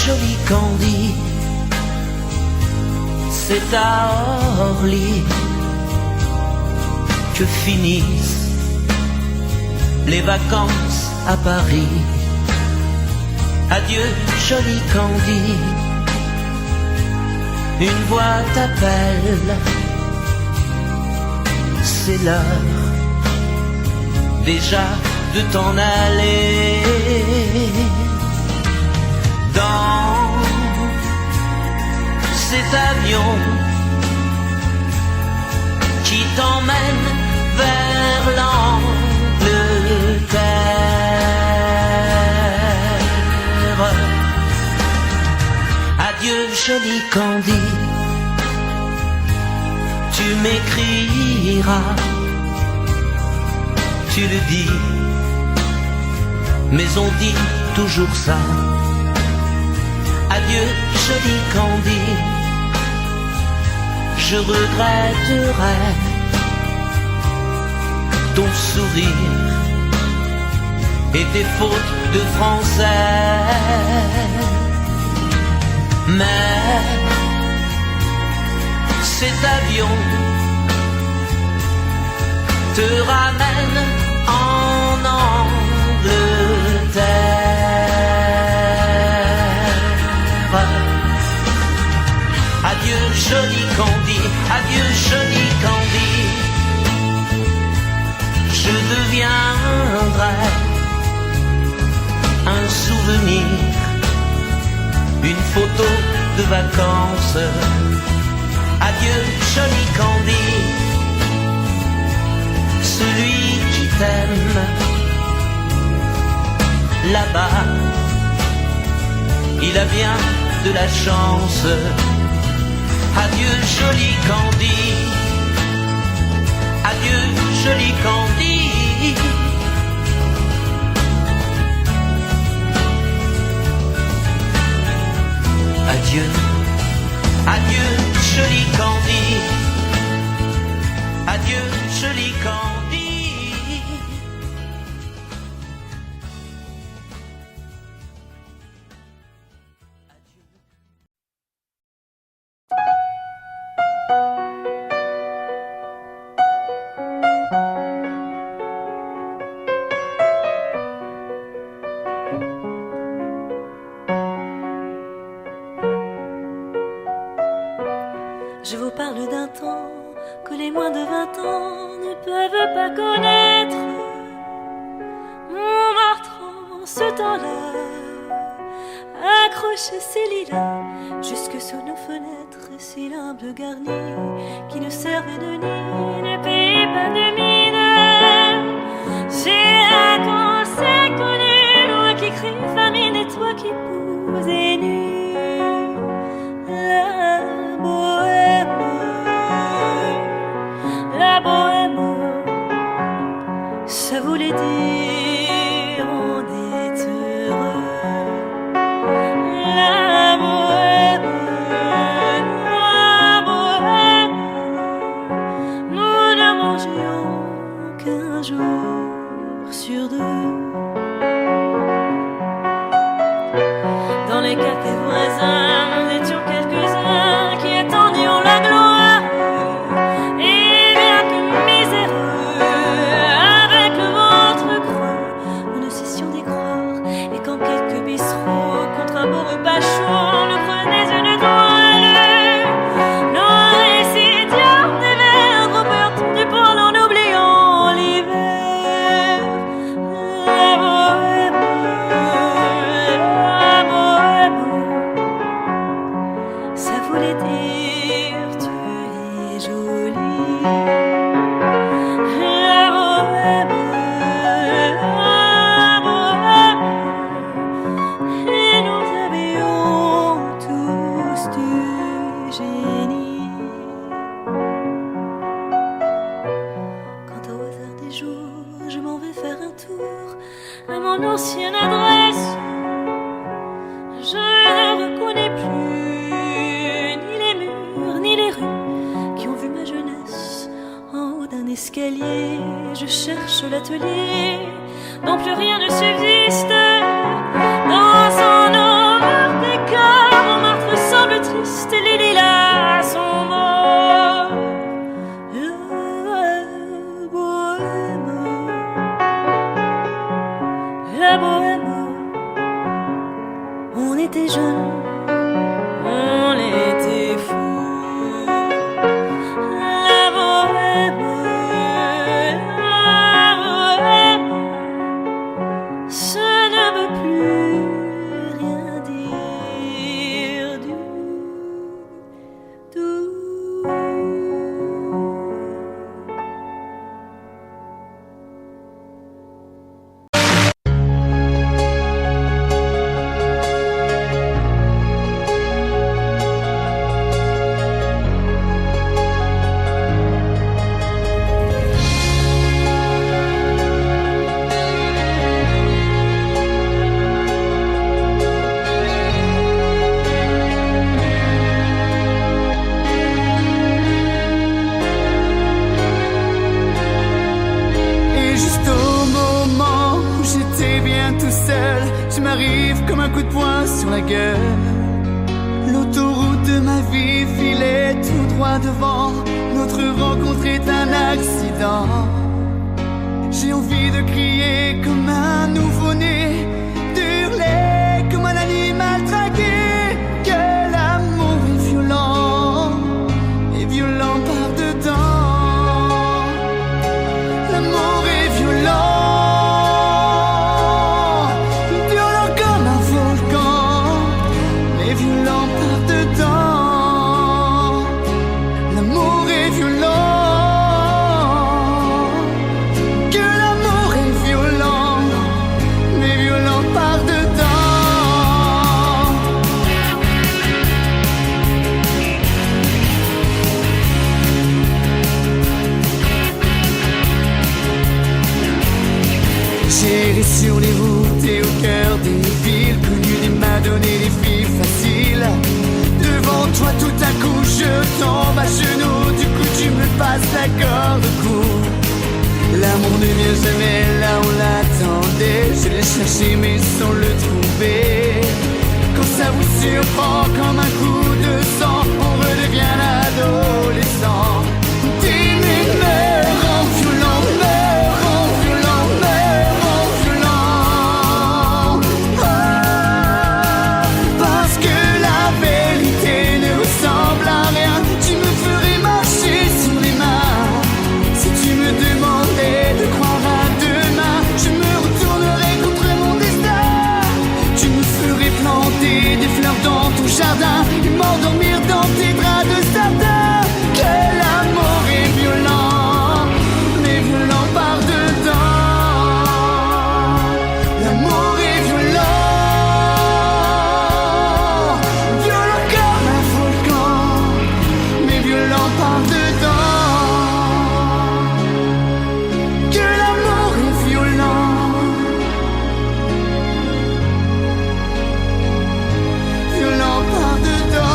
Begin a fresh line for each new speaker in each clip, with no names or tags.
joli Candy, c'est à Orly que finissent les vacances à Paris. Adieu joli Candy, une voix t'appelle, c'est l'heure déjà de t'en aller. Dans cet avion qui t'emmène vers l'Angleterre. Adieu joli Candy, tu m'écriras, tu le dis, mais on dit toujours ça. Adieu joli Candy, je regretterai ton sourire et tes fautes de français. Mais cet avion te ramène en Angleterre. Adieu joli Candy, adieu joli Candy, je deviendrai un souvenir, une photo de vacances. Adieu joli Candy, celui qui t'aime là-bas, il a bien de la chance. Adieu joli Candy, adieu joli Candy. Adieu, adieu joli Candy, adieu joli Candy.
Je vous parle d'un temps que les moins de 20 ans ne peuvent pas connaître. Montmartre en ce temps-là accrochait ses lilas jusque sous nos fenêtres, si l'humble garni qui ne servait de nid ne payait pas de mine. C'est là qu'on s'est connus, moi qui crie famine et toi qui posais nu. La bohème, ça voulait dire on est heureux. La bohème, nous ne mangions qu'un jour sur deux. Dans les cafés voisins, nous étions quelques-uns qui attendions la gloire. Ancienne adresse, je ne reconnais plus ni les murs ni les rues qui ont vu ma jeunesse en haut d'un escalier. Je cherche l'atelier dont plus rien ne subsiste dans son horreur d'école. on était fous. La bohème, ça ne veut plus rien dire du tout.
Et juste au moment où j'étais bien tout seul, tu m'arrives comme un coup de poing sur la gueule. L'autoroute de ma vie filait tout droit devant. Notre rencontre est un accident. J'ai envie de crier comme un nouveau-né, d'hurler comme un animal traqué. Que l'amour est violent, et violent par dedans. L'amour est violent, violent comme un volcan, mais violent par dedans. L'amour est violent, que l'amour est violent, mais violent par dedans. J'ai erré sur les routes et au cœur des villes, connu des madones et des filles faciles. Devant toi tout à coup je tombe à genoux, du coup tu me passes la corde au cou. L'amour ne vient jamais là où on l'attendait. Je l'ai cherché mais sans le trouver. Quand ça vous surprend comme un coup de sang, on redevient l'adolescent. T'aimer me rend violent, me rend violent, me rend violent. Ah, parce que la vérité ne ressemble à rien. Tu me ferais marcher sur les mains. Si tu me demandais de croire à demain, je me retournerais contre mon destin. Tu me ferais planter des fleurs dans ton jardin et m'endormir dans tes draps de satin. Que l'amour est violent, mais violent par dedans. L'amour est violent, violent comme un volcan, mais violent par dedans. Que l'amour est violent, violent par dedans.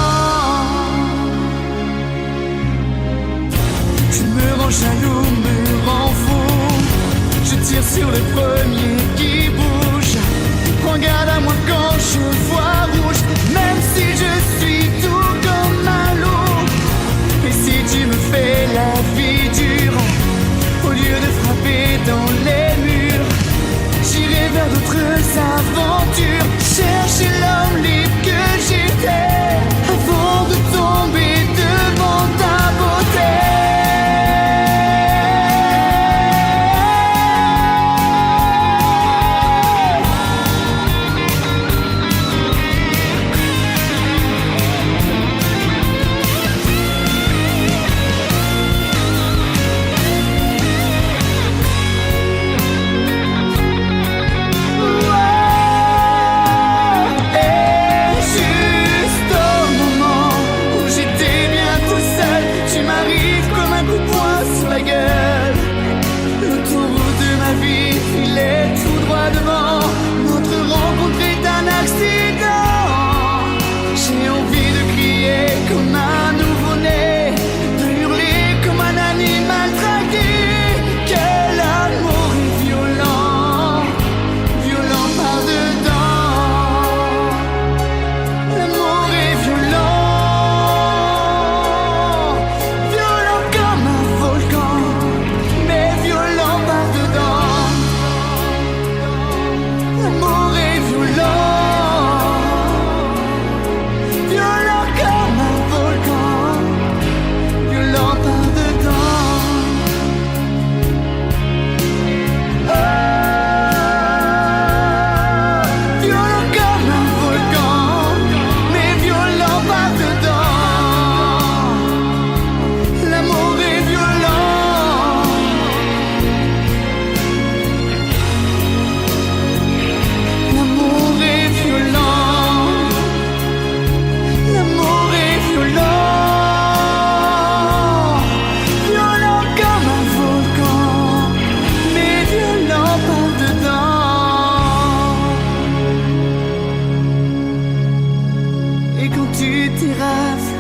tu t'irasses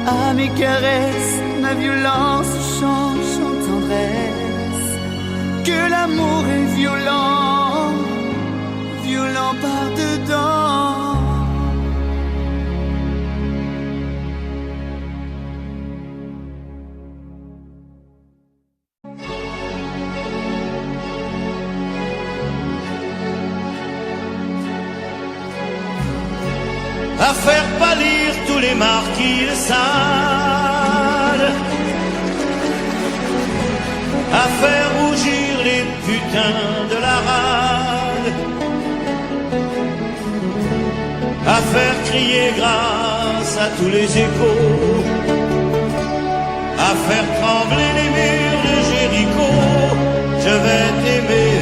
à mes caresses, ma violence change en tendresse. Que l'amour est violent, violent par dedans.
À faire pâlir tous les marquis de Sade, à faire rougir les putains de la rade, à faire crier grâce à tous les échos, à faire trembler les murs de Jéricho. Je vais t'aimer.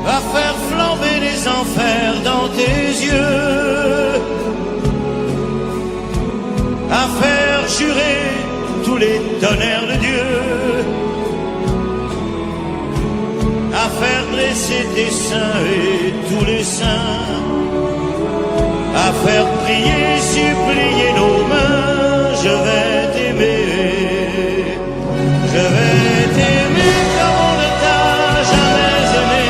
À faire flamber les enfers dans tes yeux, à faire jurer tous les tonnerres de Dieu, à faire dresser tes seins et tous les saints, à faire prier, supplier nos mains. Je vais t'aimer, je vais t'aimer comme on ne t'a jamais aimé.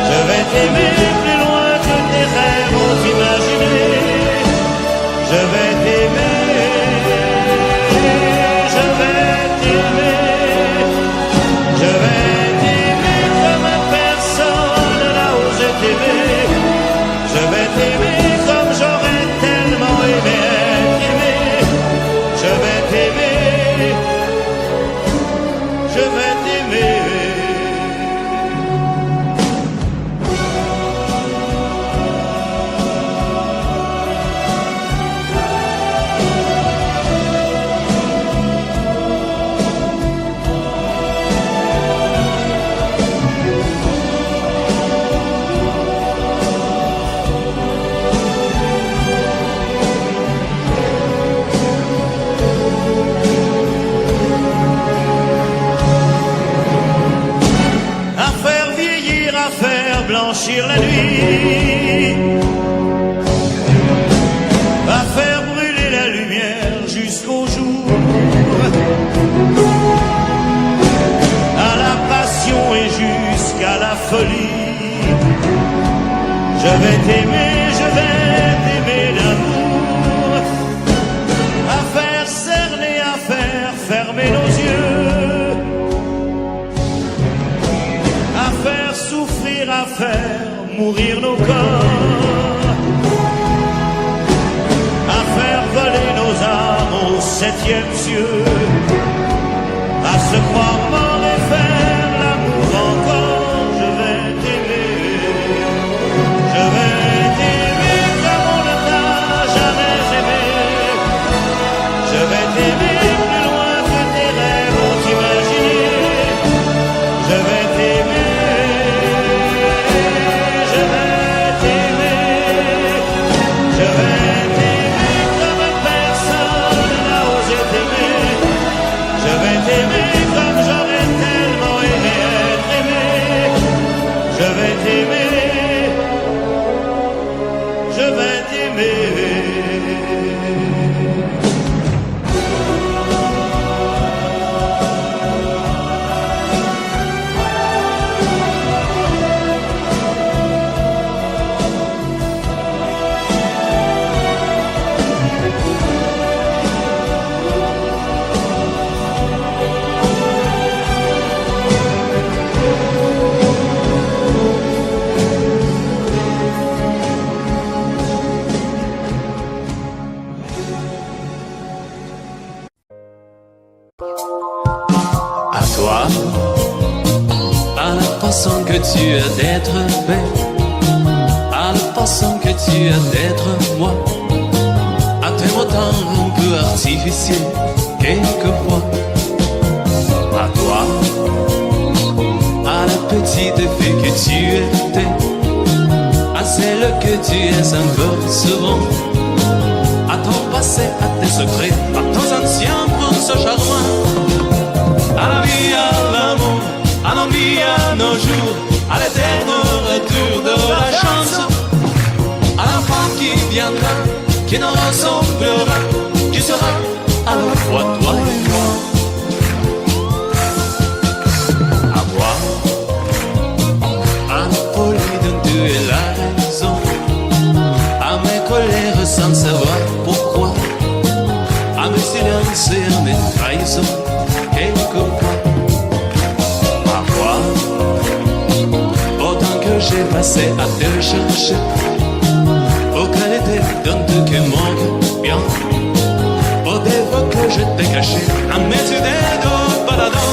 Je vais t'aimer plus loin que tes rêves ont imaginé. Je vais t'aimer, je vais t'aimer, je vais t'aimer comme personne n'a osé t'aimer. Je vais t'aimer comme j'aurais tellement aimé être aimé. Je vais t'aimer, je vais t'aimer. Blanchir la nuit, à faire brûler la lumière jusqu'au jour, à la passion et jusqu'à la folie. Je vais t'aimer, je vais t'aimer d'amour, à faire cerner, à faire fermer nos yeux, à faire souffrir, à faire mourir nos corps, à faire voler nos âmes au 7e cieux, à se croire mort et faire l'amour encore. Je vais t'aimer, je vais t'aimer comme on ne t'a jamais aimé. Je vais t'aimer plus loin que tes rêves ont imaginé. Je vais t'aimer, je vais t'aimer, je vais t'aimer comme personne n'a osé t'aimer. Je vais t'aimer comme j'aurais tellement aimé être aimé. Je vais t'aimer, je vais t'aimer.
À toi, à la façon que tu as d'être belle, à la façon que tu as d'être moi, à tes mots un peu artificiels quelquefois. À toi, à la petite fille que tu étais, à celle que tu es encore souvent, à ton passé, à tes secrets, à tes anciens princes charmants, à la vie, à l'amour, à l'ennui à nos jours, à l'éternel retour de la chance, à l'enfant qui viendra, qui nous ressemblera, qui sera à la fois toi et moi. À moi, à la folie dont tu es la raison, à mes colères sans savoir pourquoi, à mes silences et à mes trahisons, quelquefois. Parfois, autant que j'ai passé à te chercher, aux qualités dont tu manques bien, aux défauts que je t'ai cachés, à mes idées de baladon.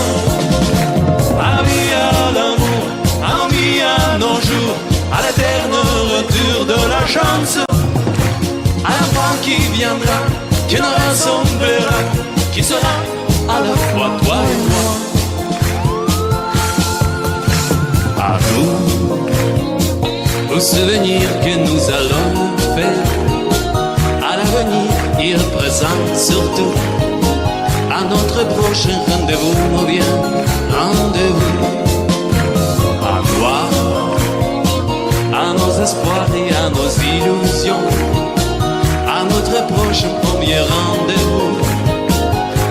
À la vie, à l'amour, à l'ennui, à nos jours, à l'éternel retour de la chance, à l'enfant qui viendra, qui nous ressemblera, qui sera à la fois toi et moi. À nous, aux souvenirs que nous allons faire, à l'avenir et au présent surtout, à notre prochain rendez-vous, ou bien rendez-vous. À toi, à nos espoirs et à nos illusions, à notre prochain premier rendez-vous,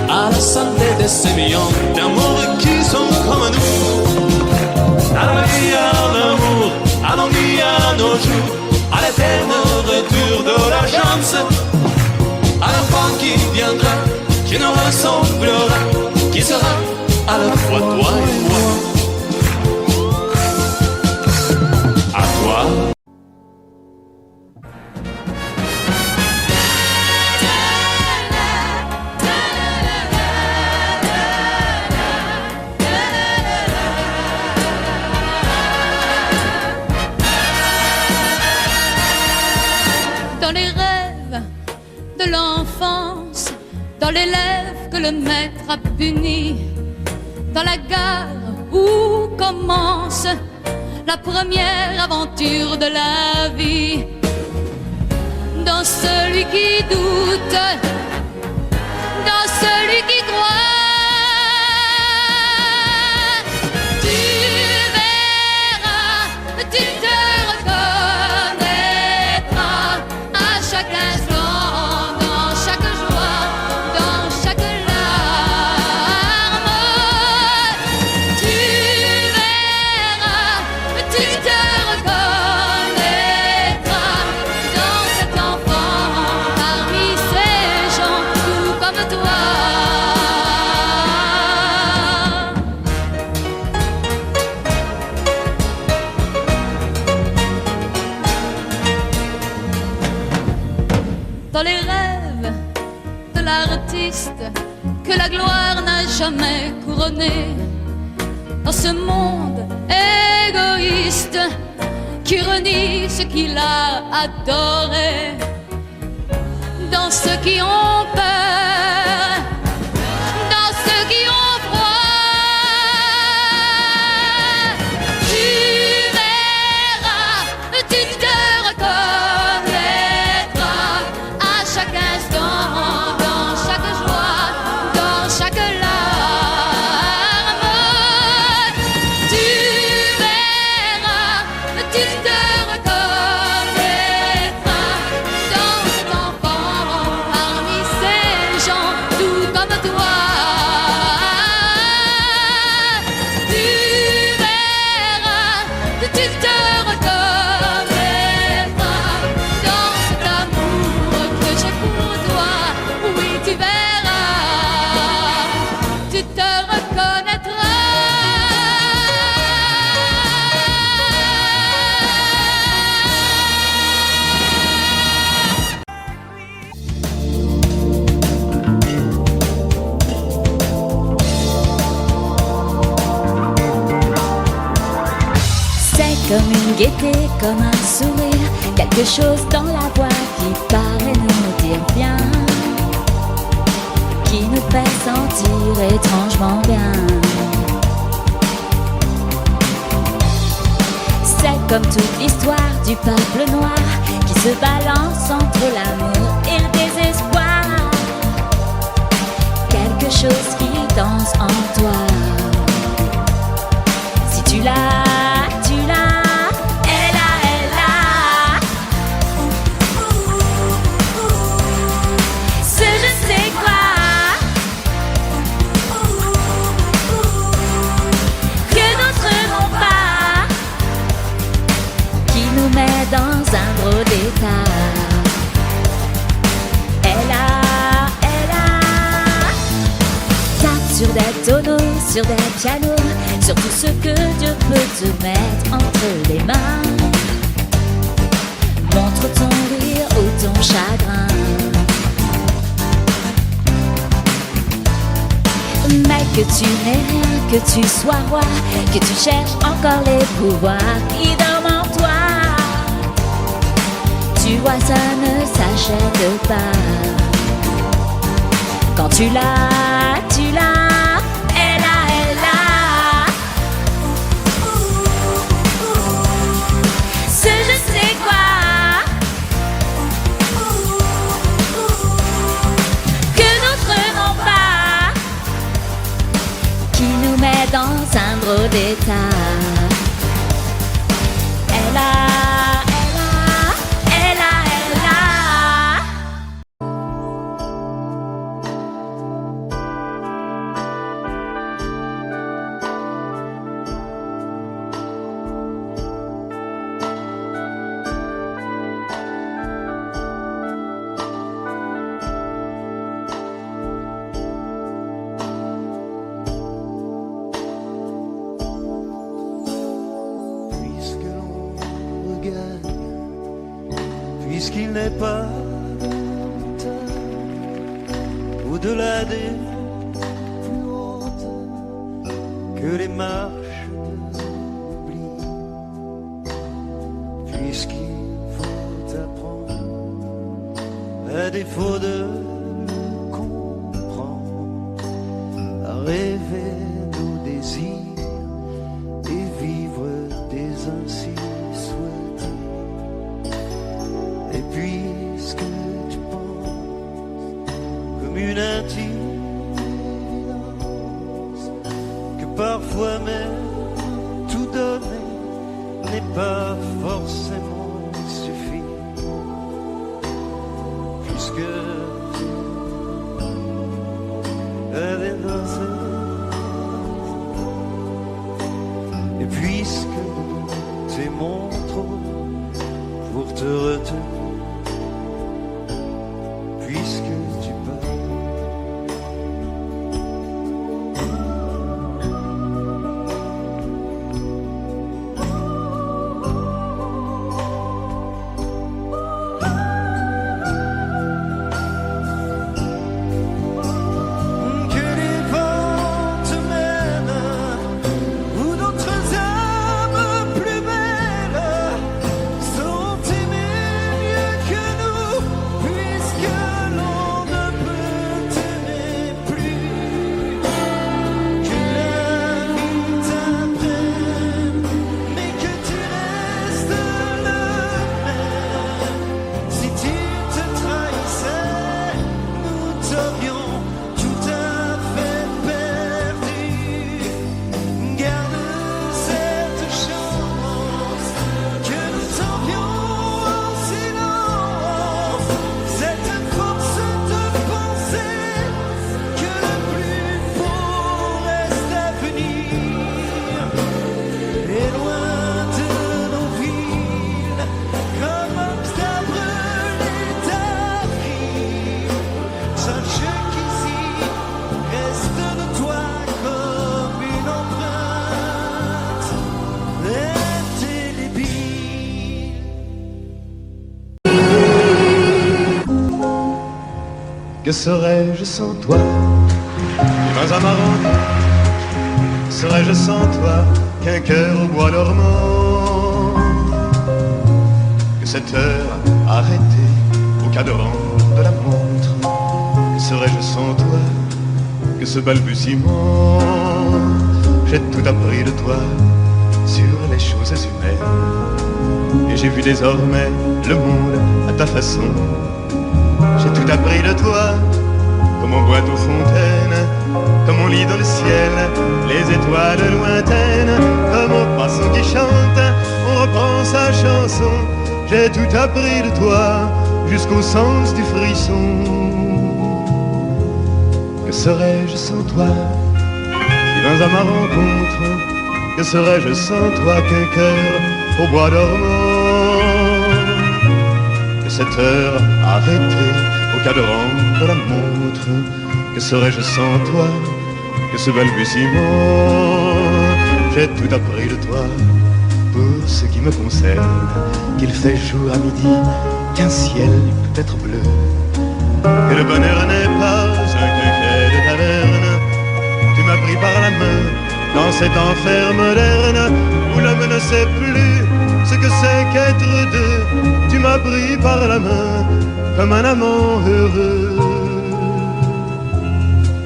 à la santé de ces millions d'amours qui sont comme nous. À la vie, à l'amour, à l'ennui, à nos jours, à l'éternel retour de la chance, à l'enfant qui viendra, qui nous ressemblera, qui sera à la fois toi et moi. À toi.
Dans les rêves de l'enfance, dans les lèvres que le maître a puni, dans la gare où commence la première aventure de la vie, dans celui qui doute, dans celui qui croit, tu verras, tu te reconnaîtras à chaque instant, dans chaque joie, dans chaque larme. Tu verras, tu te reconnaîtras dans cet enfant, parmi ces gens tout comme toi. Dans les rêves de l'artiste que la gloire n'a jamais couronné, dans ce monde égoïste qui renie ce qu'il a adoré, dans ceux qui ont peur, dans ceux qui ont froid, tu verras, tu te reconnaîtras à chaque instant, dans chaque joie, dans chaque larme. Tu verras, tu te reconnaîtras dans cet enfant, parmi ces gens tout comme toi. Tu verras, tu te reconnaîtras dans cet amour que j'ai pour toi. Oui, tu verras, tu te reconnaîtras.
C'est comme une gaieté, comme un sourire, quelque chose dans la voix qui paraît nous dire bien, qui nous fait sentir étrangement bien. C'est comme toute l'histoire du peuple noir qui se balance entre l'amour et le désespoir, quelque chose qui danse en toi. sur des pianos, sur tout ce que Dieu peut te mettre entre les mains. Montre ton rire ou ton chagrin, mais que tu n'aies rien, que tu sois roi, que tu cherches encore les pouvoirs qui dorment en toi. Tu vois, ça ne s'achète pas. Quand tu l'as, tu l'as, elle a, elle a. Ce je sais quoi que d'autres n'ont pas, qui nous met dans un drôle d'état. Elle a, elle a, elle a, elle a.
Puisque l'on regagne, puisqu'il n'est pas de montagne au-delà des plus hautes que les marches de l'oubli, puisqu'il faut apprendre, à défaut de le comprendre, à rêver nos désirs et vivre des ainsi souhaités. Et puisque tu penses comme une intime évidence que parfois même tout donner n'est pas forcément suffisant, puisque tu avais dansé. Et puisque t'aimons trop pour te retenir, puisque tu pars, que les vents te mènent où d'autres âmes plus belles sont aimées mieux que nous, puisque l'on ne peut t'aimer plus. Que la vie t'apprenne, mais que tu restes le même. Si tu te trahissais, nous t'aurions tout à fait perdu. Garde cette chance que nous t'envions en silence, cette force de penser que le plus beau reste à venir. Et loin de nos villes, comme Amsterdam brûlé d'avril, sache qu'ici reste de toi comme une empreinte indélébile. Que serais-je sans toi? Dans un marron, serais-je sans toi qu'un cœur au bois dormant? Que cette heure arrêtée au cadran de la montre? Que serais-je sans toi que ce balbutiement? J'ai tout appris de toi sur les choses humaines, et j'ai vu désormais le monde à ta façon. J'ai tout appris de toi, comme on boit aux fontaines, comme on lit dans le ciel les étoiles lointaines, comme au passant qui chante, on reprend sa chanson. J'ai tout appris de toi, jusqu'au sens du frisson. Que serais-je sans toi? Si dans ma rencontre, que serais-je sans toi qu'un cœur au bois dormant? Que cette heure arrêtée au cadran de la montre, que serais-je sans toi que ce balbutiement. J'ai tout appris de toi pour ce qui me concerne, qu'il fait jour à midi, qu'un ciel peut être bleu, que le bonheur n'est pas un quinquet de taverne. Tu m'as pris par la main dans cet enfer moderne où l'homme ne sait plus ce que c'est qu'être deux. Tu m'as pris par la main comme un amant heureux.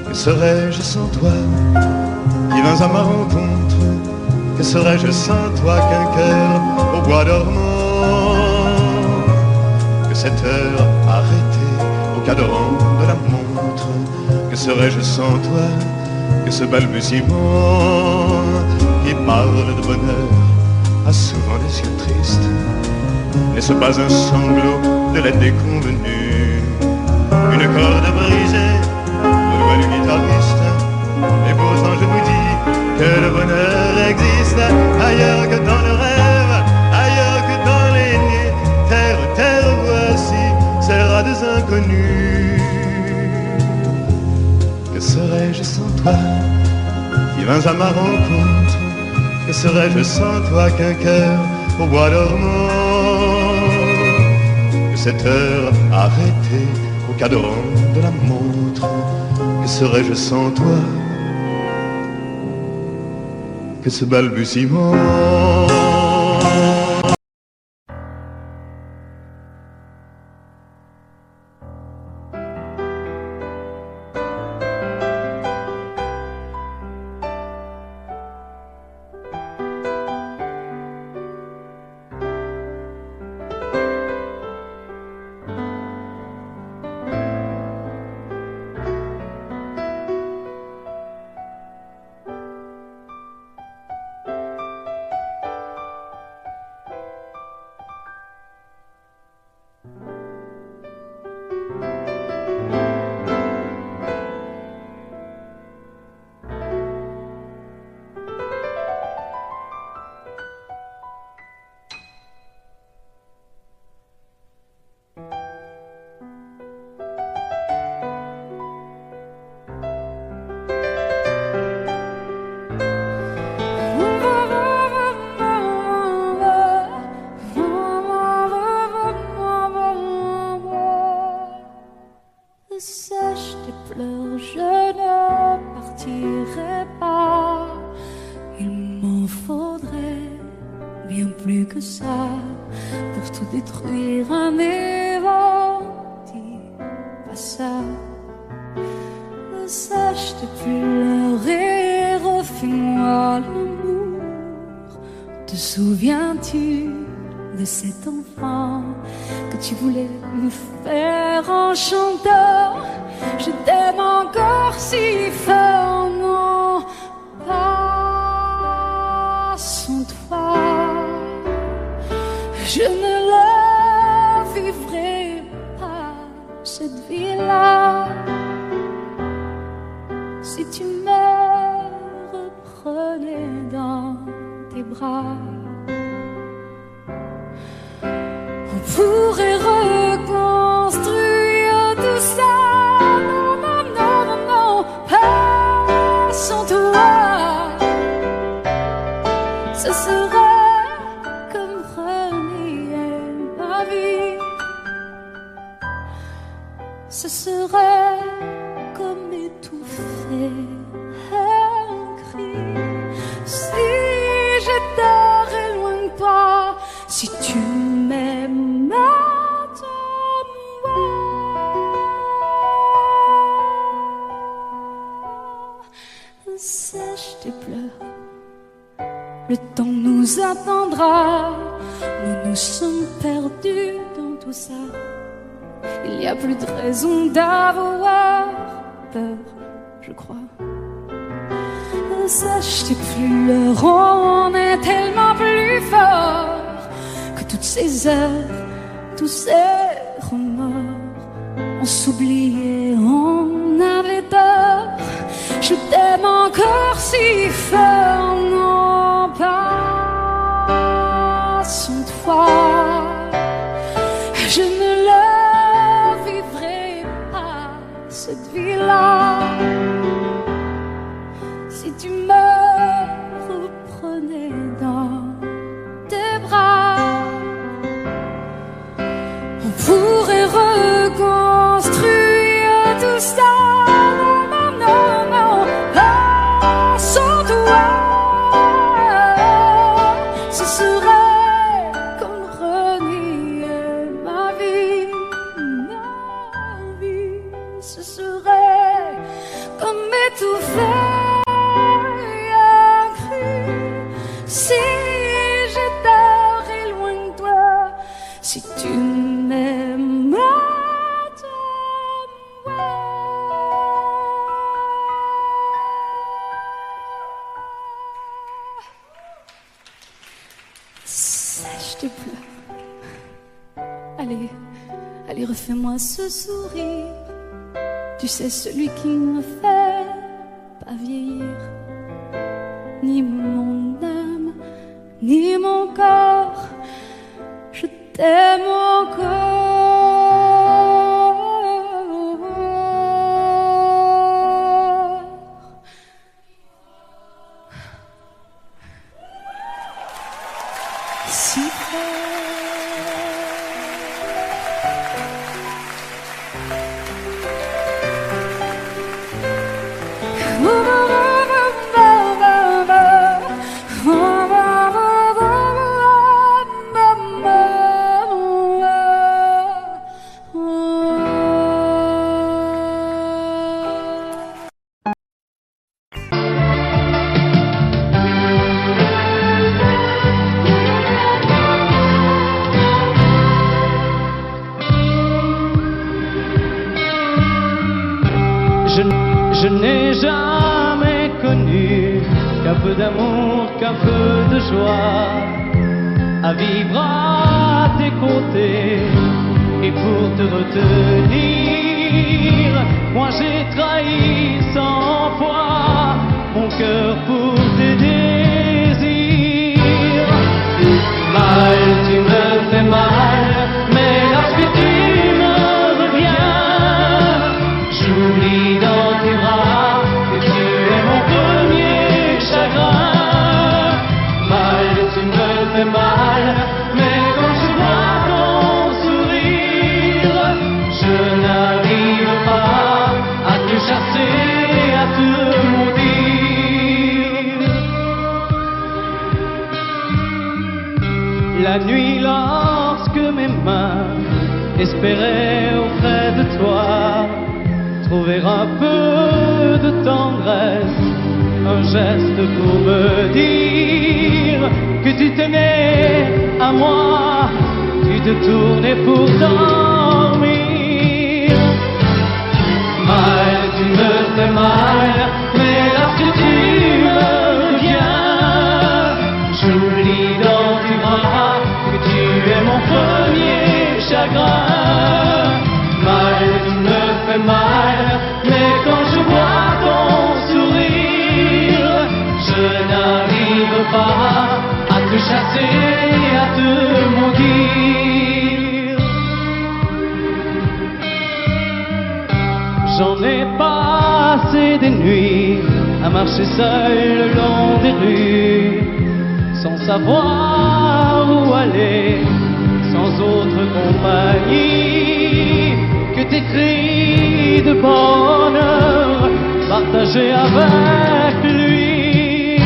Que serais-je sans toi qui vins à ma rencontre? Que serais-je sans toi qu'un cœur au bois dormant? Que cette heure arrêtée au cadran de la montre? Que serais-je sans toi que ce balbutiement qui parle de bonheur a souvent des yeux tristes? N'est-ce pas un sanglot de la déconvenue? Une corde brisée de voix du guitariste. Et pourtant je vous dis que le bonheur existe ailleurs que dans le rêve, ailleurs que dans les nuits. Terre, terre, voici ces rats inconnus. Que serais-je sans toi qui vins à ma rencontre? Que serais-je sans toi qu'un cœur au bois dormant? Que cette heure arrêtée au cadran de la montre? Que serais-je sans toi que ce balbutiement?
Sèche tes pleurs, je ne partirai pas. Il m'en faudrait bien plus que ça pour tout détruire, mais dis pas ça. Sèche tes pleurs et refais-moi l'amour. Te souviens-tu de cet enfant que tu voulais me faire en chantant? Je t'aime encore si fort, non, pas sans toi. Je ne la vivrai pas, cette vie-là, si tu me reprenais dans tes bras. On pourrait reconstruire tout ça. Non, non, non, non, non, pas sans toi. Ce serait comme renier ma vie. Ce serait comme étouffer un cri. Si j'étais loin de toi, si tu m'aimes, sèche tes pleurs, le temps nous attendra. Nous nous sommes perdus dans tout ça. Il n'y a plus de raison d'avoir peur, je crois. Sèche tes pleurs, on est tellement plus fort que toutes ces heures, tous ces remords. On s'oubliait, on avait tort. Je t'aime encore si fort, non, pas sans toi. Je ne la vivrai pas, cette vie-là. ce serait comme renier ma vie, ce serait comme m'étouffer un cri. Si j'étais loin de toi, si tu m'aimes. Je te pleure. Allez, allez, refais-moi ce sourire. Tu sais, celui qui ne me fait pas vieillir. Ni mon âme, ni mon corps. Je t'aime encore. Si
Je n'ai jamais connu qu'un peu d'amour, qu'un peu de joie, à vivre à tes côtés et pour te retenir. Moi j'ai trahi 100 fois mon cœur pour tes désirs. Mal, tu me fais mal, mais lorsque tu me reviens, j'oublie dans tes bras que tu es mon premier chagrin. Mal, tu me fais mal, mais quand je vois ton sourire, je n'arrive pas à te chasser, à te maudire. La nuit, lorsque mes mains espéraient auprès de toi trouver un peu de tendresse, un geste pour me dire que tu tenais à moi, tu te tournais pour dormir. Mal, tu me fais mal, mais lorsque tu me reviens, j'oublie dans tes bras que tu es mon premier chagrin. Mal, tu me fais mal, mais quand je vois ton sourire, je n'arrive pas à te chasser, à te maudire. J'en ai passé des nuits à marcher seul le long des rues, sans savoir où aller, sans autre compagnie que tes cris de bonheur partagés avec lui.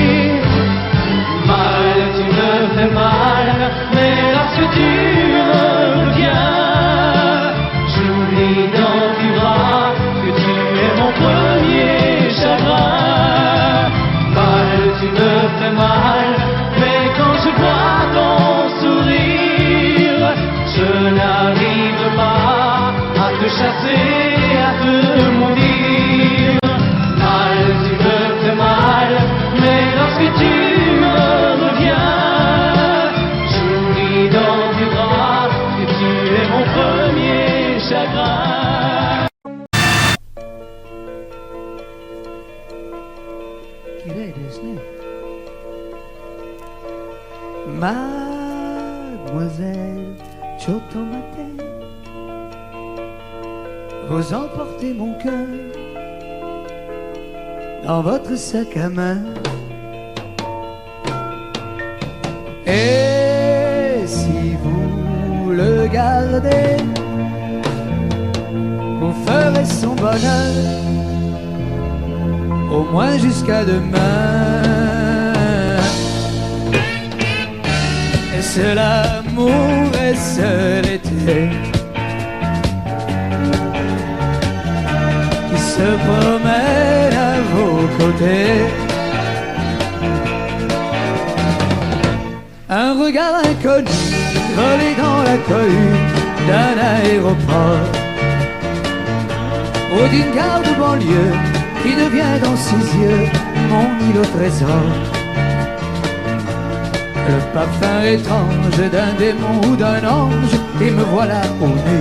Mal, tu me fais mal, mais lorsque tu me reviens, j'oublie dans tes bras que tu es mon premier chagrin. Mal, tu me fais mal, mais quand je vois ton sourire, je n'arrive pas à te chasser, à te maudire. Mal, tu me fais mal, mais lorsque tu me reviens, j'oublie dans tes bras que tu es mon premier chagrin.
Mademoiselle Chotomate, vous emportez mon cœur dans votre sac à main. Et si vous le gardez, vous ferez son bonheur, au moins jusqu'à demain. Est-ce l'amour, est-ce l'été qui se promène à vos côtés? Un regard inconnu volé dans la cohue d'un aéroport ou d'une gare de banlieue qui devient dans ses yeux mon île au trésor. Le parfum étrange d'un démon ou d'un ange, et me voilà au nu.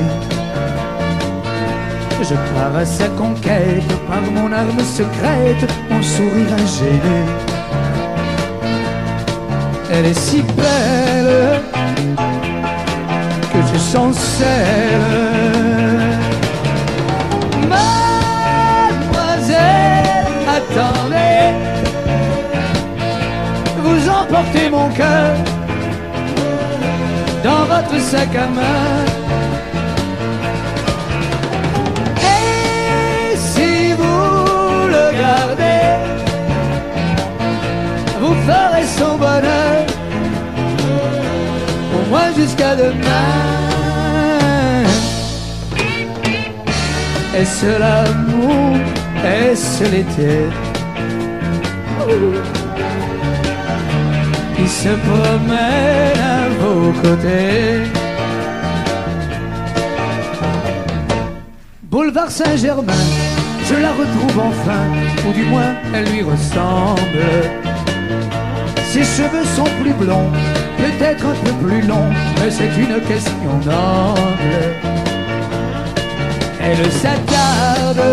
Je pars à sa conquête par mon arme secrète, mon sourire ingénu. Elle est si belle que je chancelle. Mademoiselle, attendez, vous emportez mon cœur dans votre sac à main. Et si vous le gardez, vous ferez son bonheur, au moins jusqu'à demain. Est-ce l'amour, est-ce l'été qui se promène à vos côtés? Boulevard Saint-Germain, je la retrouve enfin, ou du moins elle lui ressemble. Ses cheveux sont plus blonds, peut-être un peu plus longs, mais c'est une question d'angle. Elle s'attarde,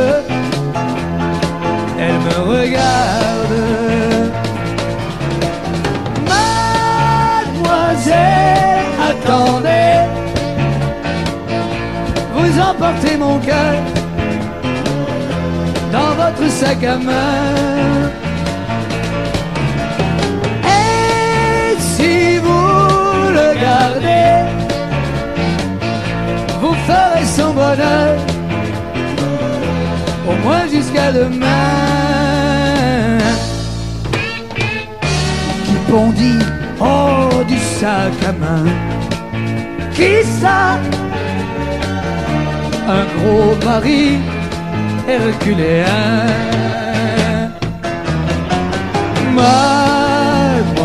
elle me regarde. Mademoiselle, attendez, vous emportez mon cœur dans votre sac à main. Et si vous le gardez, vous ferez son bonheur, au moins jusqu'à demain. Qui bondit hors du sac à main? Qui ça? Un gros mari herculéen. Mademoiselle,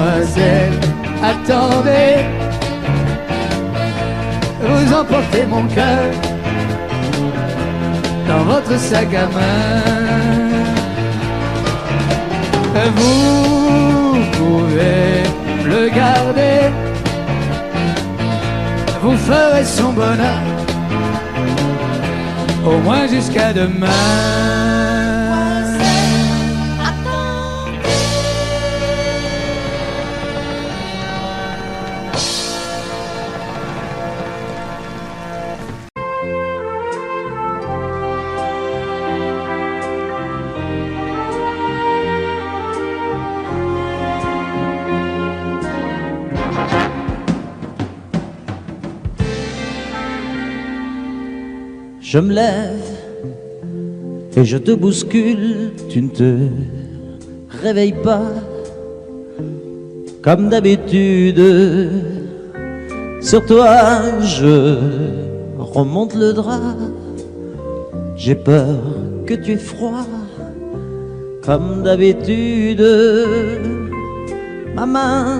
attendez, vous emportez mon cœur dans votre sac à main. Vous pouvez le garder, vous ferez son bonheur, au moins jusqu'à demain.
Je me lève et je te bouscule, tu ne te réveilles pas comme d'habitude. Sur toi je remonte le drap, j'ai peur que tu aies froid comme d'habitude. Ma main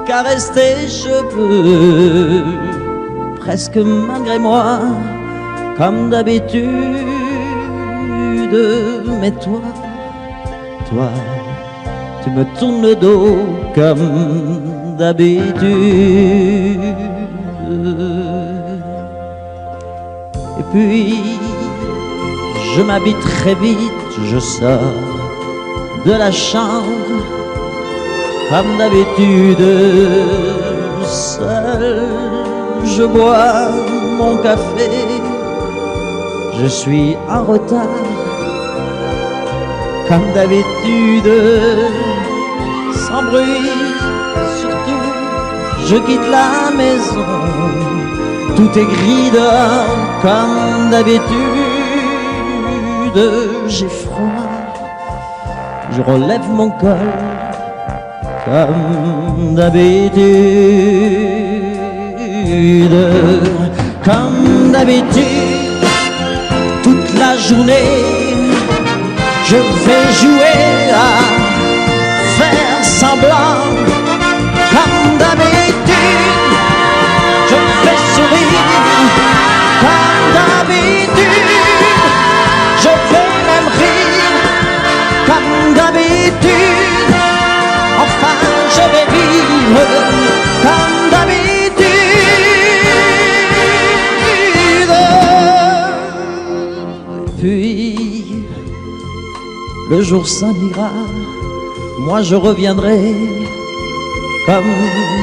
caresse tes cheveux, presque malgré moi, comme d'habitude. Mais toi, tu me tournes le dos comme d'habitude. Et puis, je m'habille très vite, je sors de la chambre, comme d'habitude, seul. Je bois mon café, je suis en retard, comme d'habitude, sans bruit, surtout, je quitte la maison, tout est gris dehors, comme d'habitude, j'ai froid, je relève mon col, comme d'habitude, comme d'habitude, toute la journée, je vais jouer à faire semblant, comme d'habitude, je fais sourire, comme d'habitude, je vais même rire, comme d'habitude, enfin je vais vivre, comme d'habitude. Puis, le jour s'en ira, moi je reviendrai, comme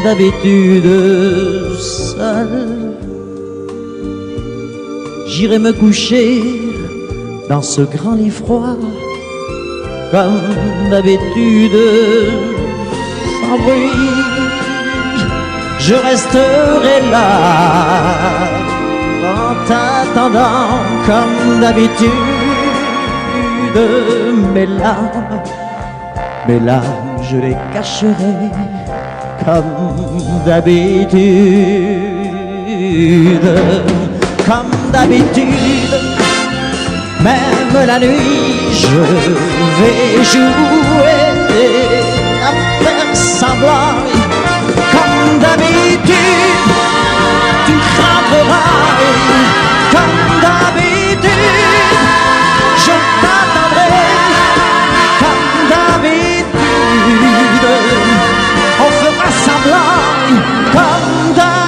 d'habitude, seul. J'irai me coucher dans ce grand lit froid, comme d'habitude, sans bruit. Je resterai là, en t'attendant, comme d'habitude. Mes larmes, je les cacherai, comme d'habitude, comme d'habitude. Même la nuit, je vais jouer à faire semblant, comme d'habitude. Tu craindras, comme d'habitude. Je t'attendrai, comme d'habitude. On fera semblant, comme d'habitude.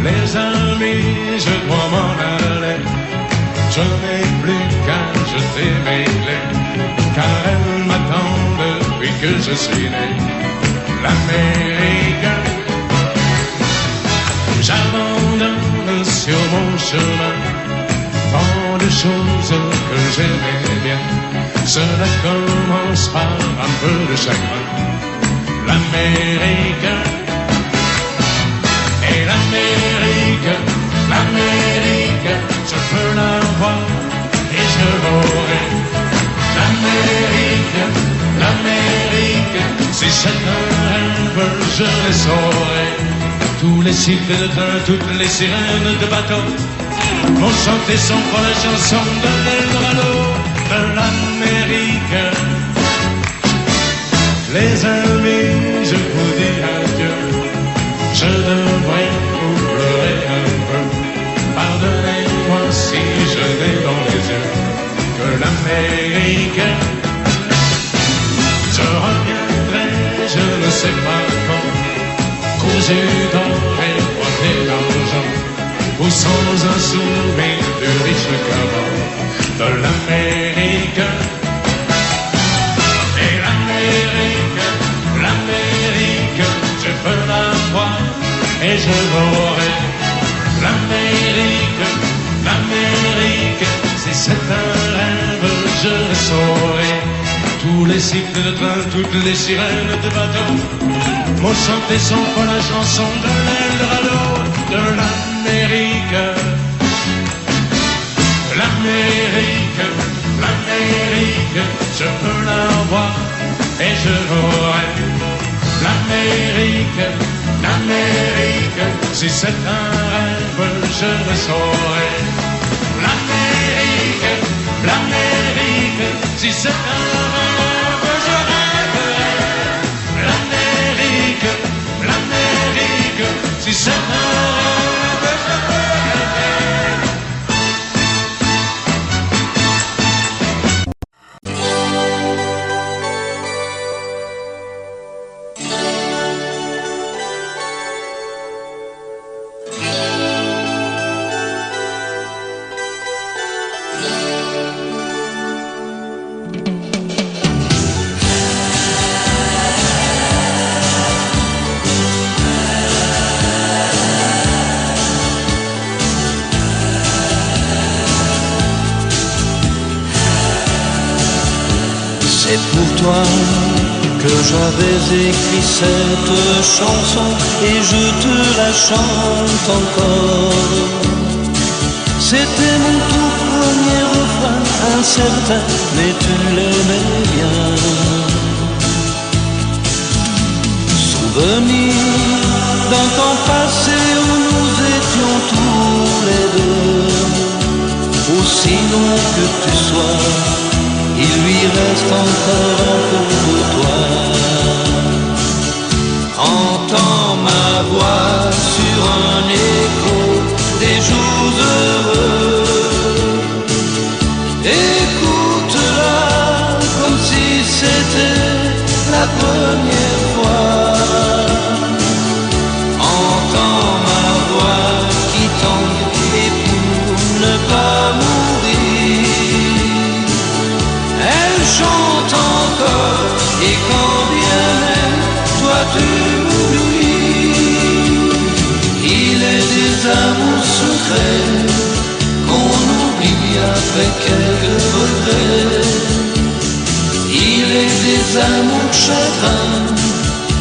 Les amis, je dois m'en aller. Je n'ai plus qu'à jeter mes clés, car elles m'attendent depuis que je suis né. L'Amérique, j'abandonne sur mon chemin tant de choses que j'aimais bien. Cela commence par un peu de chagrin. L'Amérique, et l'Amérique, l'Amérique, je peux la voir et je l'aurai. L'Amérique, l'Amérique, si c'est un rêve, je le saurai. Tous les cycles de train, toutes les sirènes de bateau vont chanter son fois la chanson de l'Eldorado de l'Amérique. Les amis, je vous dis adieu. Je devrais vous pleurer un peu. Pardonnez-moi si je n'ai dans les yeux que l'Amérique. Je reviendrai, je ne sais pas quand, cousu d'or et pointé d'argent, ou sans un souvenir du riche caveau de l'Amérique. Et l'Amérique, l'Amérique, je peux la voir et je l'aurai. L'Amérique, l'Amérique, si c'est un rêve, je le saurai. Tous les cycles de train, toutes les sirènes de bateau m'ont chanté sans fois la chanson de l'Eldorado de l'Amérique. L'Amérique, l'Amérique, je peux la voir et je l'aurai. L'Amérique, l'Amérique, si c'est un rêve, je le saurai. L'Amérique, l'Amérique, si c'est un rêve, je rêverai. L'Amérique, l'Amérique, si c'est un rêve, je rêverai.
pour toi que j'avais écrit cette chanson et je te la chante encore. C'était mon tout premier refrain, incertain, mais tu l'aimais bien. Souvenir d'un temps passé où nous étions tous les deux. Aussi loin que tu sois, il lui reste encore un peu de toi. Entends ma voix sur un écho des jours heureux. Écoute-la comme si c'était la première fois. Entends ma voix qui tangue et pour ne pas mourir, elle chante encore et quand bien même toi tu m'oublies. Il est des amours secrets qu'on oublie après quelques regrets. Il est des amours chagrins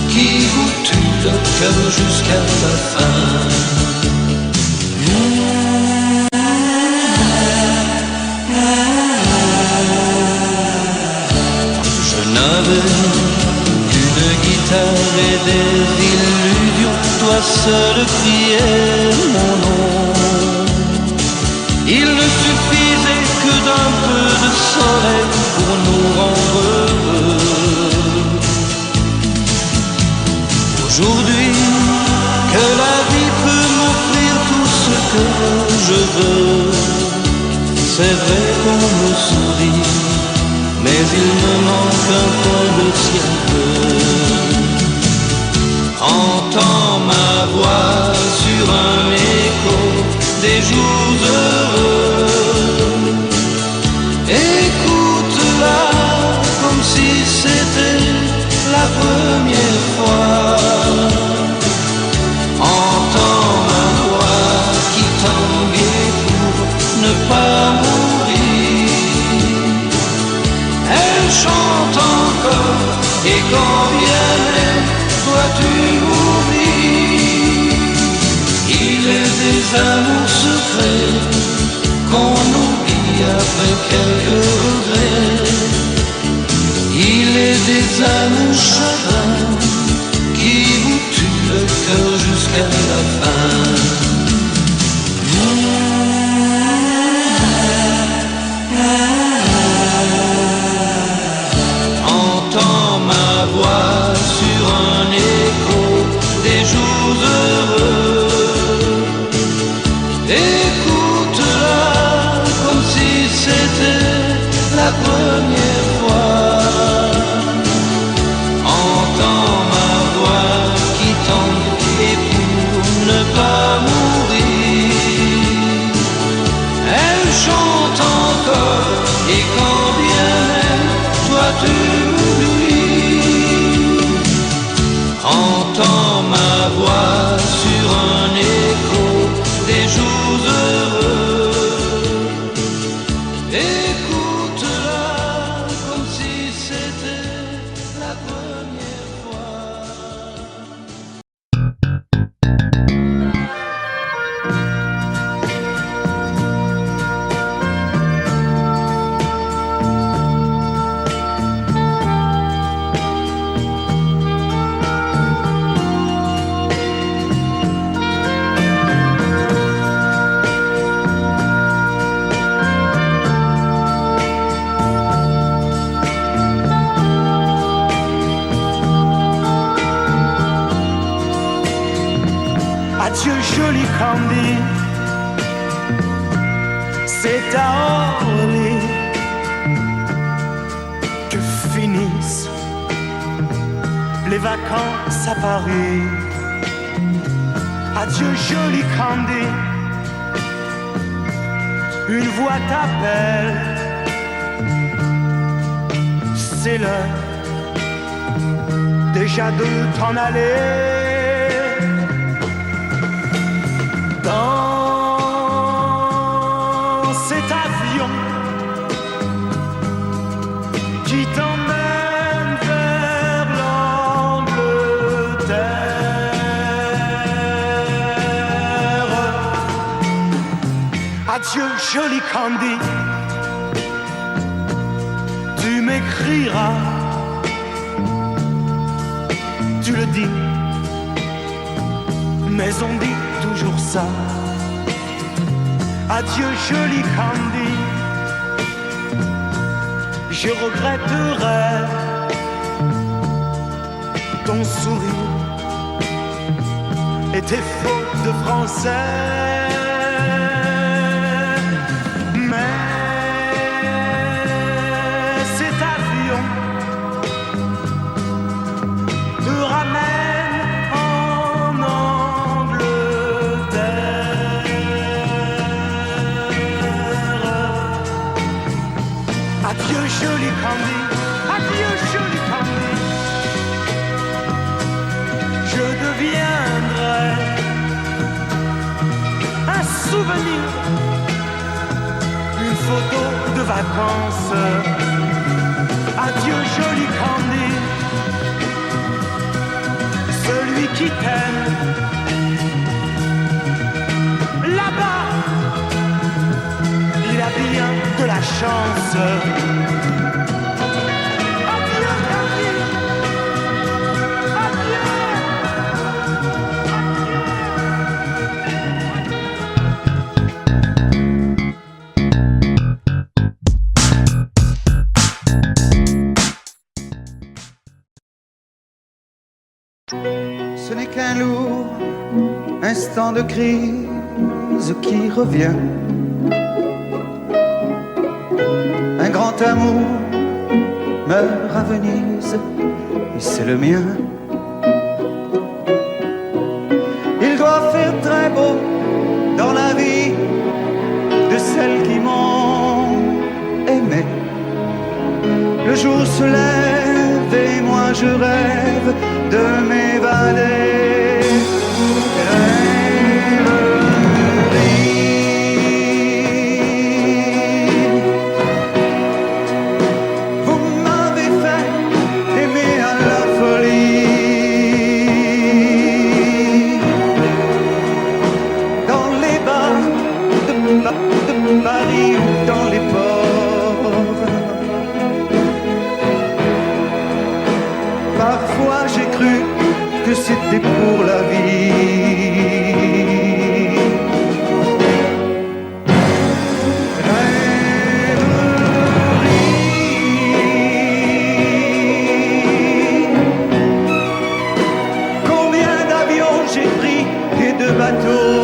qui vous tuent le cœur jusqu'à la fin. Je n'avais qu'une guitare et des illusions, toi seul criais mon nom. Il ne suffisait que d'un peu de soleil pour nous rendre heureux. Aujourd'hui, que la vie peut m'offrir tout ce que je veux. C'est vrai qu'on me sourit, mais il me manque un peu le ciel bleu. Entends ma voix sur un écho des jours heureux. Écoute-la comme si c'était la première fois. Entends ma voix qui tangue pour ne pas mourir. Elle chante encore et quand bien même toi tu m'oublies. Il est des amours secrets qu'on oublie après quelques regrets. Il est des amours chagrins qui vous tuent le cœur jusqu'à la fin. Entends ma voix sur un écho des jours heureux. Écoute-la comme si c'était la première fois. Entends ma voix qui tangue et pour ne pas mourir, elle chante encore et quand bien même toi tu m'oublies. Entends ma voix sur un écho des jours heureux. Écoute-la comme si c'était la première fois.
Adieu joli Candy, c'est à Orly que finissent les vacances à Paris. Adieu joli Candy, une voix t'appelle, c'est l'heure déjà de t'en aller. Dans cet avion qui t'emmène Adieu joli Candy, tu m'écriras, tu le dis, mais on dit toujours ça. Adieu joli Candy, je regretterai ton sourire et tes fautes de français. Adieu joli Candy, adieu joli Candy, je deviendrai un souvenir, une photo de vacances. Adieu joli Candy, celui qui t'aime là-bas, il a bien de la chance. Adieu Candy, adieu,
Ce n'est qu'un lourd instant de crise qui revient. Un grand amour meurt à Venise et c'est le mien. Il doit faire très beau dans la vie de celles qui m'ont aimé. Le jour se lève et moi je rêve de m'évader. Paris ou dans les ports. Parfois j'ai cru que c'était pour la vie. Rêverie. Combien d'avions j'ai pris et de bateaux.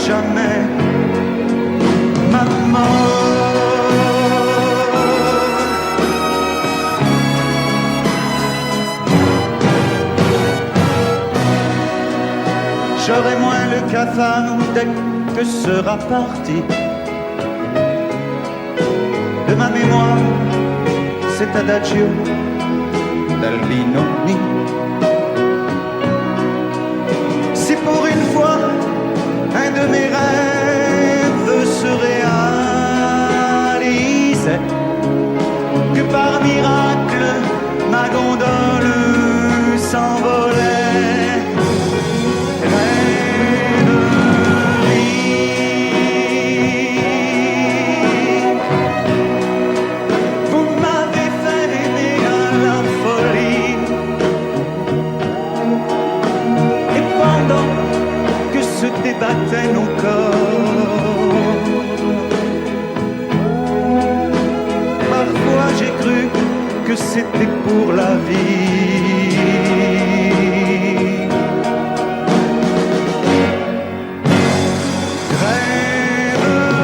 Jamais, maman. J'aurai moins le cafard dès que sera parti de ma mémoire cet adagio d'Albinoni. Si pour une fois un de mes rêves se réalisait, que par miracle ma gondole s'envolait. Rêverie. Vous m'avez fait aimer à la folie, et pendant que se débattaient nos corps, parfois j'ai cru que c'était pour la vie. Rêverie.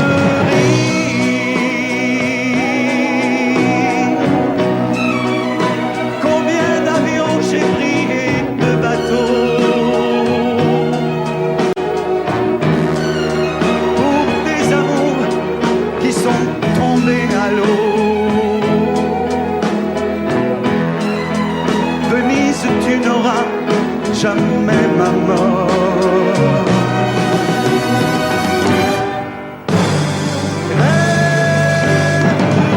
Combien d'avions j'ai pris et de bateaux sont tombés à l'eau. Venise, tu n'auras jamais ma mort. Rêverie.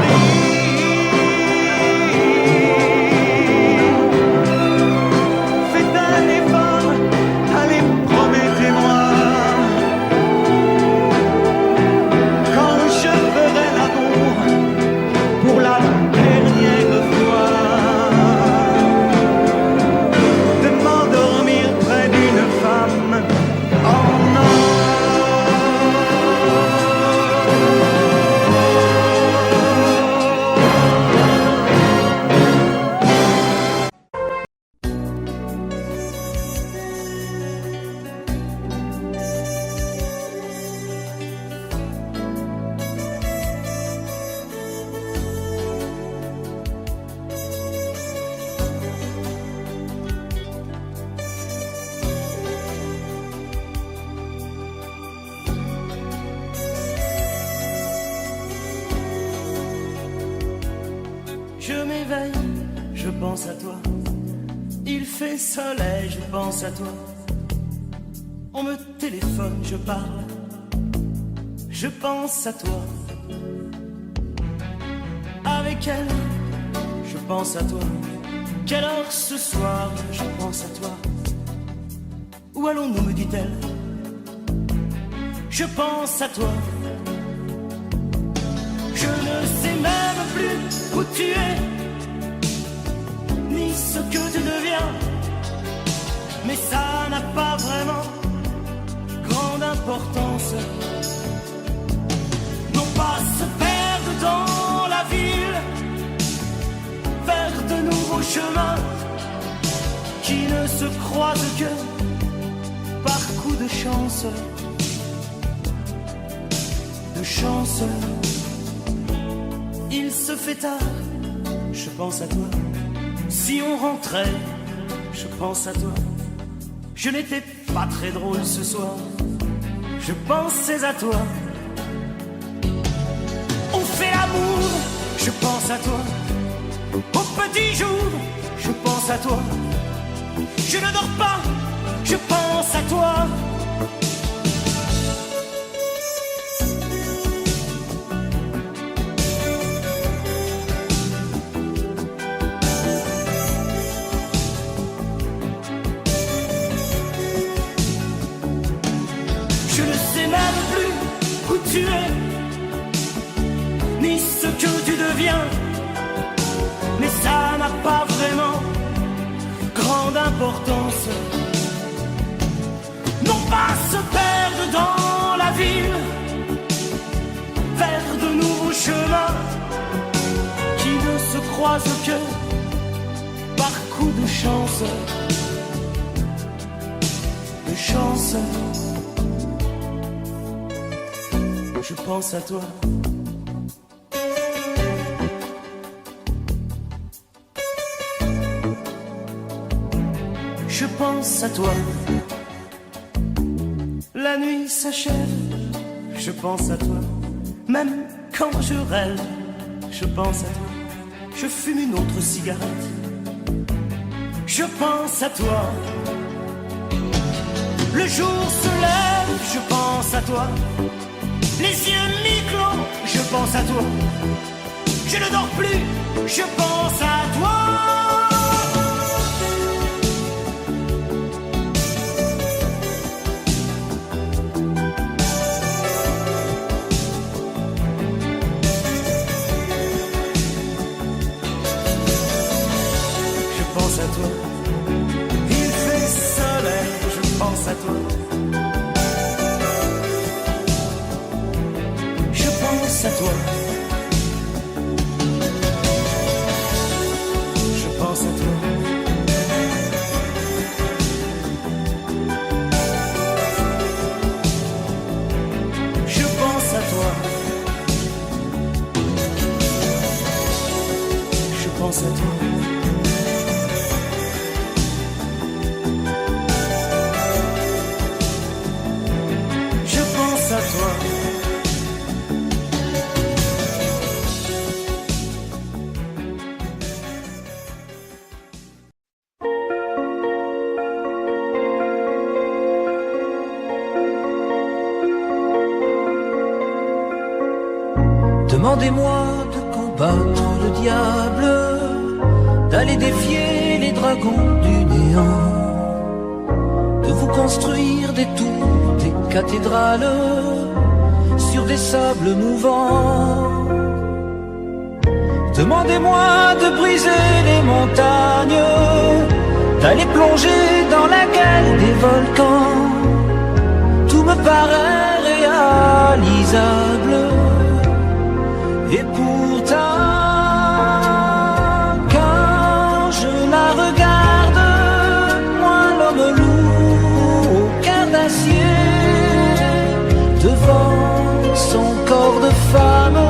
réveille, je pense à toi. Il fait soleil, je pense à toi. On me téléphone, je parle, je pense à toi. Avec elle, je pense à toi. Quelle heure ce soir, je pense à toi. Où allons-nous, me dit-elle. Je pense à toi. Je ne sais même plus où tu es, ni ce que tu deviens. Mais ça n'a pas vraiment grande importance. Non pas se perdre dans la ville, faire de nouveaux chemins qui ne se croisent que par coup de chance. De chance. Il se fait tard, je pense à toi. Si on rentrait, je pense à toi. Je n'étais pas très drôle ce soir, je pensais à toi. On fait l'amour, je pense à toi. Au petit jour, je pense à toi. Je ne dors pas, je pense à toi. Je ne sais même plus où tu es, ni ce que tu deviens. Mais ça n'a pas vraiment grande importance. Non pas se perdre dans la ville, faire de nouveaux chemins qui ne se croisent que par coup de chance. De chance. Je pense à toi. Je pense à toi. La nuit s'achève, je pense à toi. Même quand je rêve, je pense à toi. Je fume une autre cigarette, je pense à toi. Le jour se lève, je pense à toi. Les yeux mi-clos, je pense à toi. Je ne dors plus, je pense à toi. Je pense à toi. Il fait soleil, je pense à toi. Je pense à toi. Je pense à toi. Je pense à toi. Je pense à toi. Je pense à toi.
Demandez-moi de combattre le diable, d'aller défier les dragons du néant, de vous construire des tours, des cathédrales sur des sables mouvants. Demandez-moi de briser les montagnes, d'aller plonger dans la gueule des volcans. Tout me paraît réalisable. Et pourtant, quand je la regarde, moi l'homme lourd au cœur d'acier, devant son corps de femme,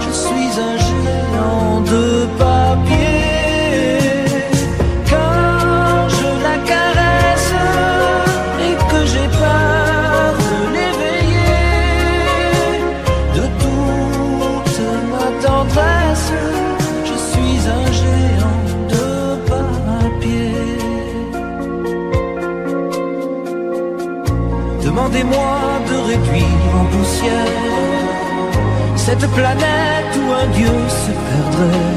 je suis un géant de papier. Quand je la caresse et que j'ai peur de l'éveiller,
Demandez-moi de réduire en poussière cette planète où un dieu se perdrait.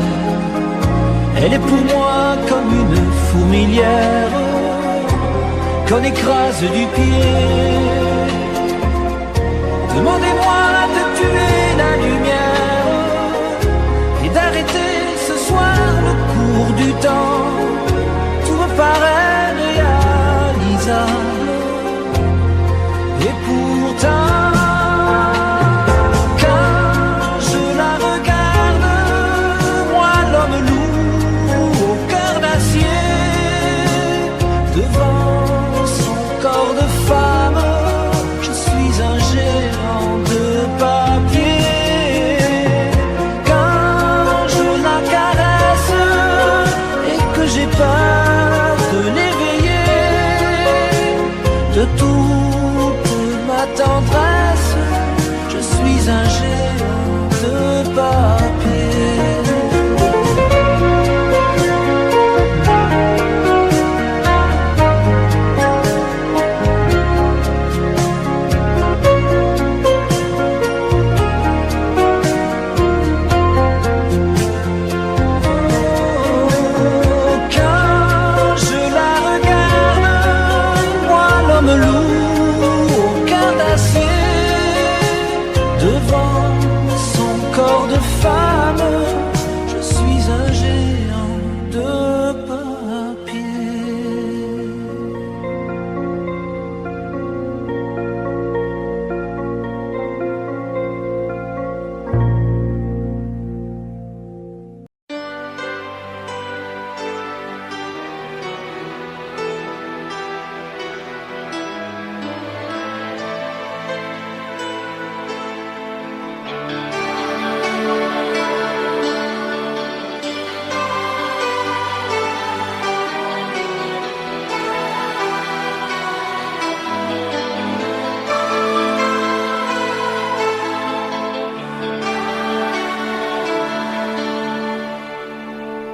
Elle est pour moi comme une fourmilière qu'on écrase du pied. Demandez-moi de tuer la lumière et d'arrêter ce soir le cours du temps. Tout me paraît réalisable et pourtant de toute ma tendresse, je suis un géant de papier.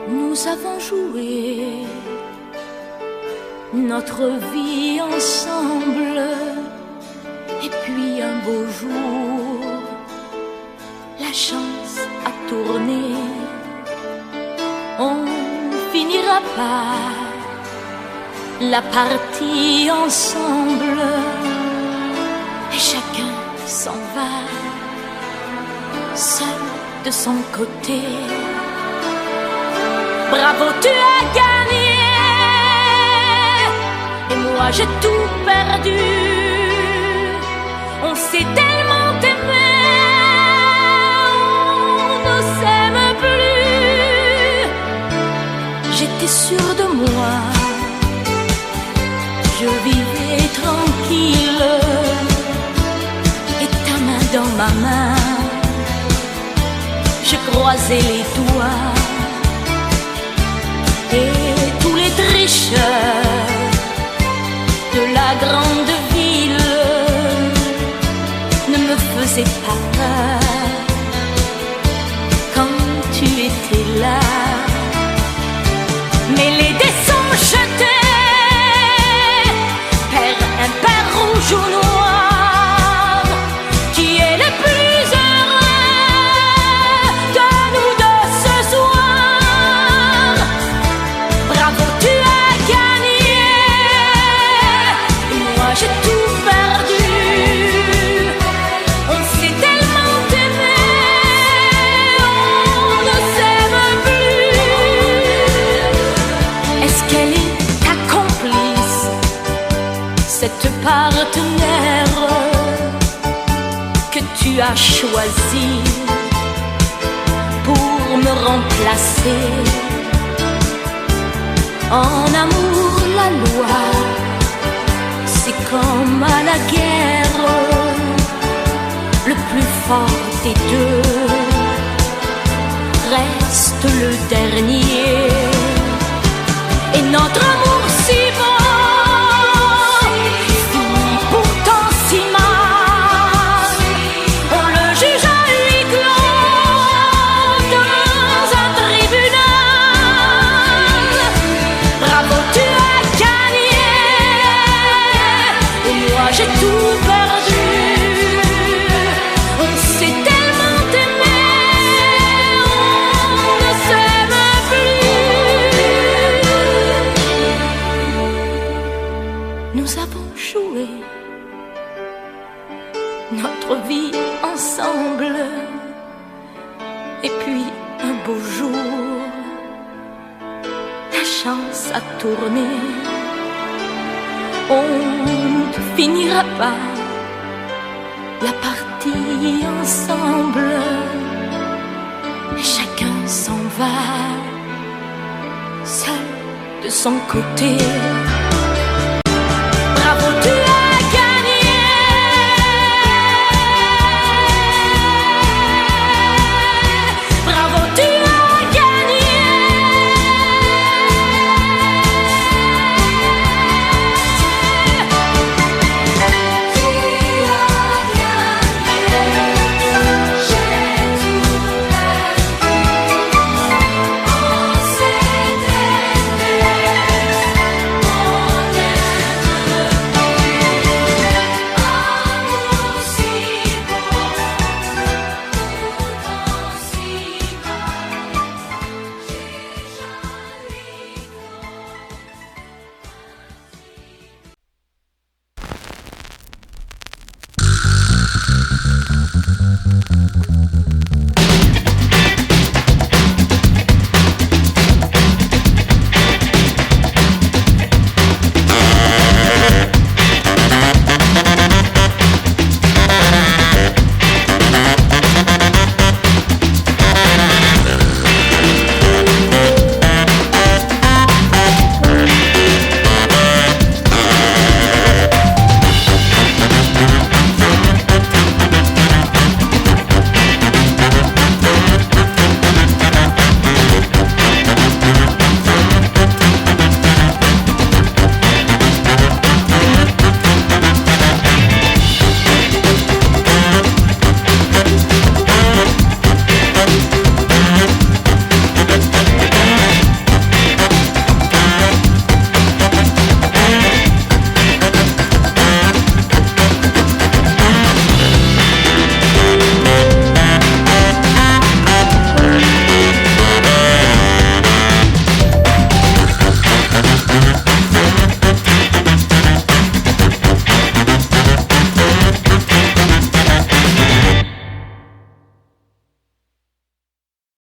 Nous avons joué notre vie ensemble, et puis un beau jour, la chance a tourné. On finira par la partie ensemble, et chacun s'en va, seul de son côté. Bravo, tu as gagné, et moi j'ai tout perdu. On s'est tellement aimé, on ne s'aime plus. J'étais sûre de moi, je vivais tranquille, et ta main dans ma main, je croisais les doigts. Et tous les tricheurs de la grande ville ne me faisaient pas peur quand tu étais là. Mais les dés sont jetés, père impair, rouge ou noir, qui est le plus heureux de nous deux ce soir. Bravo, tu as gagné, et moi j'ai tout perdu. On s'est tellement aimé, on ne s'aime plus. Est-ce qu'elle est ta complice, cette partenaire que tu as choisi pour me remplacer? En amour, la loi, c'est comme à la guerre, le plus fort des deux reste le dernier. Et notre amour si beau finit pourtant si mal. On le juge à huis clos dans un tribunal. Bravo, tu as gagné, nous avons joué notre vie ensemble. Et puis un beau jour, la chance a tourné. On ne finira pas la partie ensemble. Et chacun s'en va, seul de son côté.